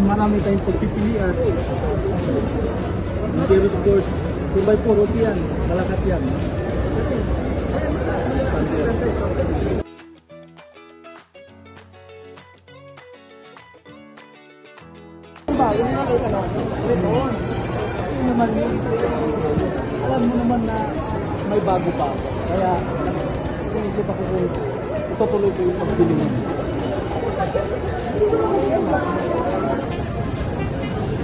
Marami tayong pagpipilian. Zero sports, 2x4, okay yan, malakas yan. Alam mo naman na may bago pa, kaya inisip ako kung itutuloy ko yung pagbili mo.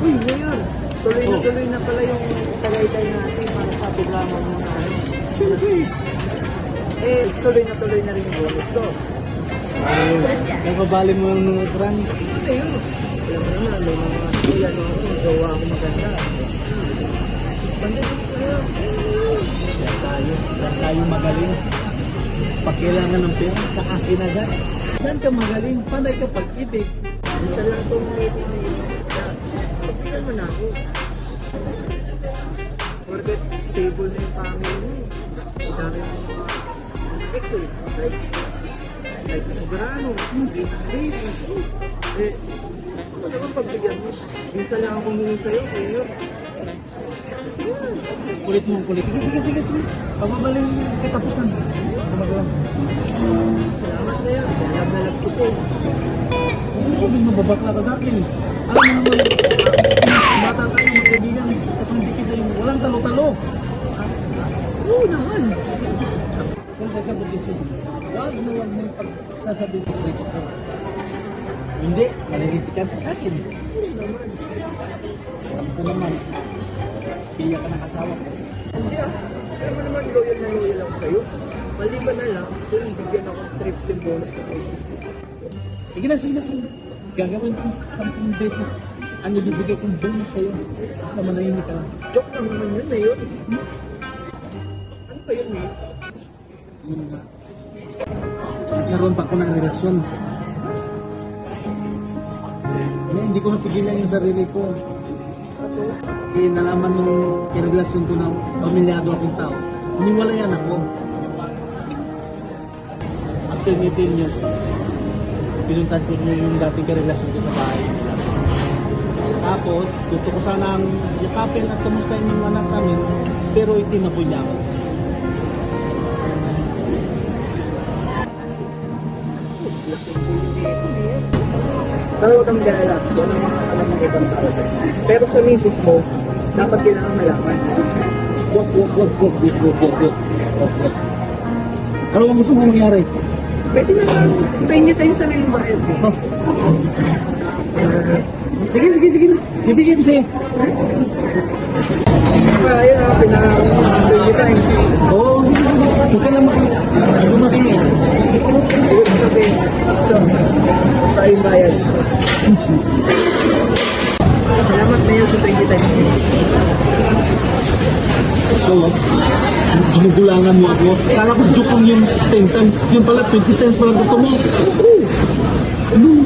Uy, ngayon, tuloy na pala yung tagaytay natin para sa programa mo na ano. Siyempre. Tuloy na rin yung bonus ko. Nagpabali mo ng mga run. Ano yun? Alam mo naman, may mga kuya, gawa ako maganda. Bandit ko kayo. Tayo magaling. Pag kailangan ng pera, sa akin agad. Saan ka magaling? Panay ka pag-ibig. Isa lang itong meeting na yun. Pagbigan mo na ako. Porket stable na yung family mo. Ang dami mo mga ex eh. Like sa Soberano, business. Ano naman pagbigyan mo? Minsan lang ako humingi sa'yo, kayo. Kulit mo, kulit. Sige. Pagbabalin mo yung katapusan. Kumagalang. Salamat na yun. Dalab ko po. Kung sabihin mo, babakla ka sa akin. Alam mo naman, bata tayo magkaibigan sa pandikit na yung walang talo-talo. Oo naman. Kung sasabi ko, wag na yung pagsasabi sa krito ko. Hindi, malilipitan ka sa akin. Oo naman. Alam ko naman, piya ka ng asawa ko. Hindi ah. Pero naman loyal ako sa'yo. Maliban na lang, kung bigyan ako ng triple bonus na prices ko. Sige na. Gagawin kong 10 beses ang ibibigay kong bonus sa'yo. Basta manahimik ka lang. Joke lang naman yun, Mayor. Ano pa yun, Mayor? Yun nga. Nagkaroon pa ako ng relasyon. Hindi ko napigilan yung sarili ko. Nalaman nung relasyon ko na pamilyado akong tao. Hiniwalayan ako. After 10 years, pinuntan ko yung dating karelasyon ko sa bahay nila. Tapos, gusto ko sanang yakapin at kamustahin yung anak namin, pero itinaboy niya ako. Pero huwag kang mag-alala. Doon ang mga alam ng ibang tao. Pero sa misis mo, dapat kailangan malaman. Wag. Ano ang gusto mo mangyari? Pwede na lang. Hintayin niya tayong sariling bayad mo. Sige. Bibigyan ko sa'yo. Ayun ah, pinaka-120 times. Oo, huwag ka lang makinig. Ibig sabihin, so, sariling bayad. Salamat na yun sa 20 times. Oo. Ginugulangan mo ako. Kala ko joke lang yung 10 times. Yung pala 20 times pala gusto mo. Ano?